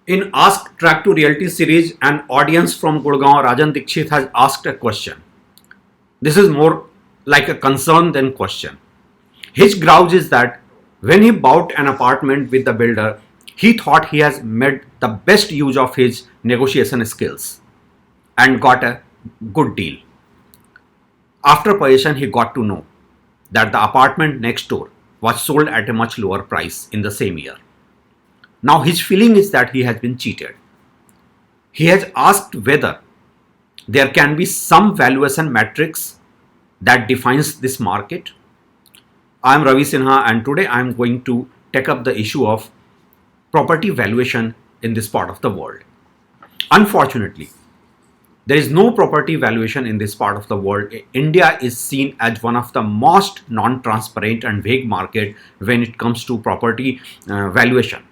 In Ask Track to Realty series, an audience from Gurgaon, Rajan Dikshit, has asked a question. This is more like a concern than question. His grouch is that when he bought an apartment with the builder, he thought he has made the best use of his negotiation skills and got a good deal. After possession, he got to know that the apartment next door was sold at a much lower price in the same year. Now his feeling is that he has been cheated. He has asked whether there can be some valuation matrix that defines this market. I am Ravi Sinha, and today I am going to take up the issue of property valuation in this part of the world. Unfortunately, there is no property valuation in this part of the world. India is seen as one of the most non-transparent and vague market when it comes to property valuation.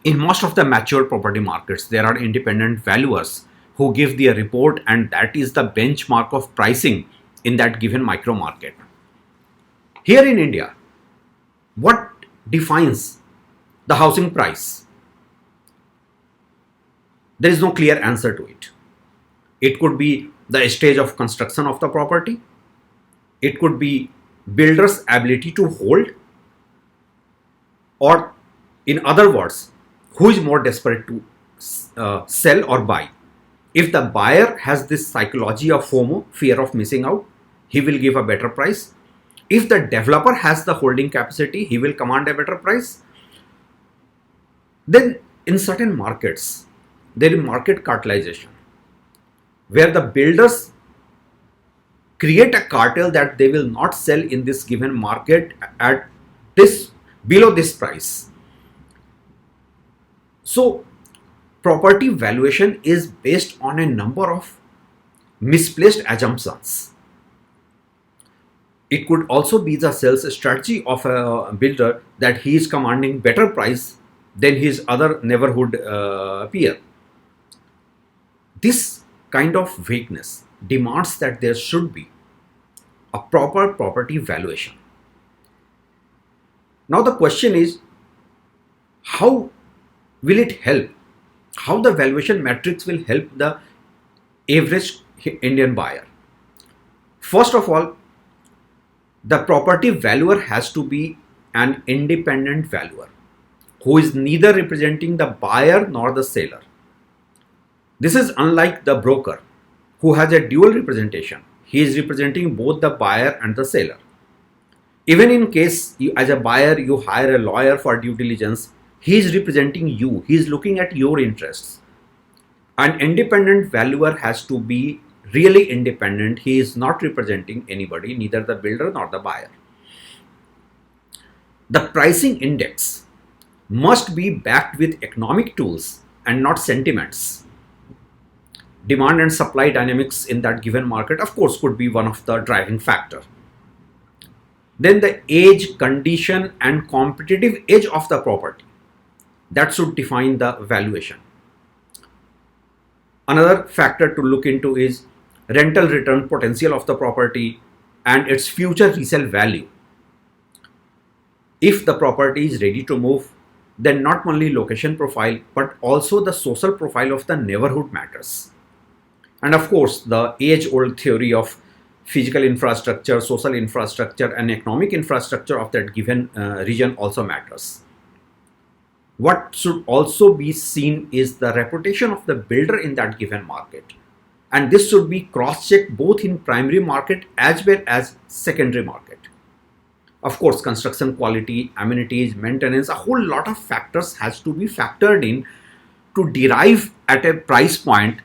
In most of the mature property markets, there are independent valuers who give their report, and that is the benchmark of pricing in that given micro market. Here in India, what defines the housing price? There is no clear answer to it. It could be the stage of construction of the property. It could be builder's ability to hold, or in other words, who is more desperate to sell or buy. If the buyer has this psychology of FOMO, fear of missing out, he will give a better price. If the developer has the holding capacity, he will command a better price. Then in certain markets, there is market cartelization, where the builders create a cartel that they will not sell in this given market at this below this price. So property valuation is based on a number of misplaced assumptions. It could also be the sales strategy of a builder that he is commanding better price than his other neighborhood peer. This kind of vagueness demands that there should be a proper property valuation. Now the question is, how will it help? How the valuation matrix will help the average Indian buyer? First of all, the property valuer has to be an independent valuer who is neither representing the buyer nor the seller. This is unlike the broker who has a dual representation. He is representing both the buyer and the seller. Even in case as a buyer you hire a lawyer for due diligence, he is representing you. He is looking at your interests. An independent valuer has to be really independent. He is not representing anybody, neither the builder nor the buyer. The pricing index must be backed with economic tools and not sentiments. Demand and supply dynamics in that given market, of course, could be one of the driving factor. Then the age, condition, and competitive edge of the property, that should define the valuation. Another factor to look into is rental return potential of the property and its future resale value. If the property is ready to move, then not only location profile but also the social profile of the neighborhood matters. And of course, the age-old theory of physical infrastructure, social infrastructure, and economic infrastructure of that given region also matters. What should also be seen is the reputation of the builder in that given market. And this should be cross-checked both in primary market as well as secondary market. Of course, construction quality, amenities, maintenance, a whole lot of factors has to be factored in to derive at a price point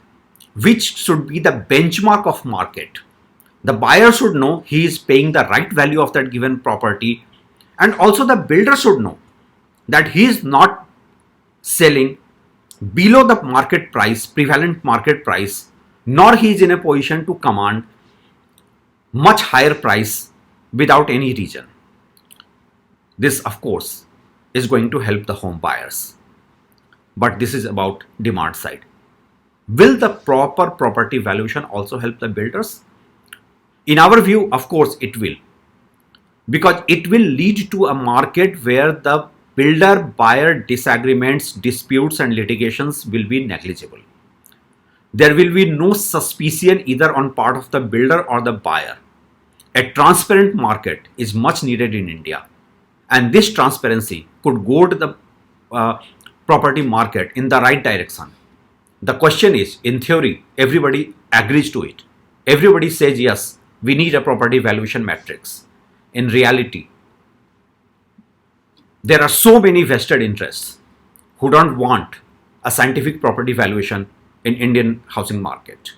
which should be the benchmark of market. The buyer should know he is paying the right value of that given property, and also the builder should know that he is not selling below the market price, prevalent market price, nor he is in a position to command much higher price without any reason. This, of course, is going to help the home buyers. But this is about demand side. Will the proper property valuation also help the builders? In our view, of course, it will. Because it will lead to a market where the builder buyer disagreements, disputes, and litigations will be negligible. There will be no suspicion either on part of the builder or the buyer. A transparent market is much needed in India, and this transparency could go to the property market in the right direction. The question is, in theory, everybody agrees to it. Everybody says, yes, we need a property valuation matrix. In reality, there are so many vested interests who don't want a scientific property valuation in Indian housing market.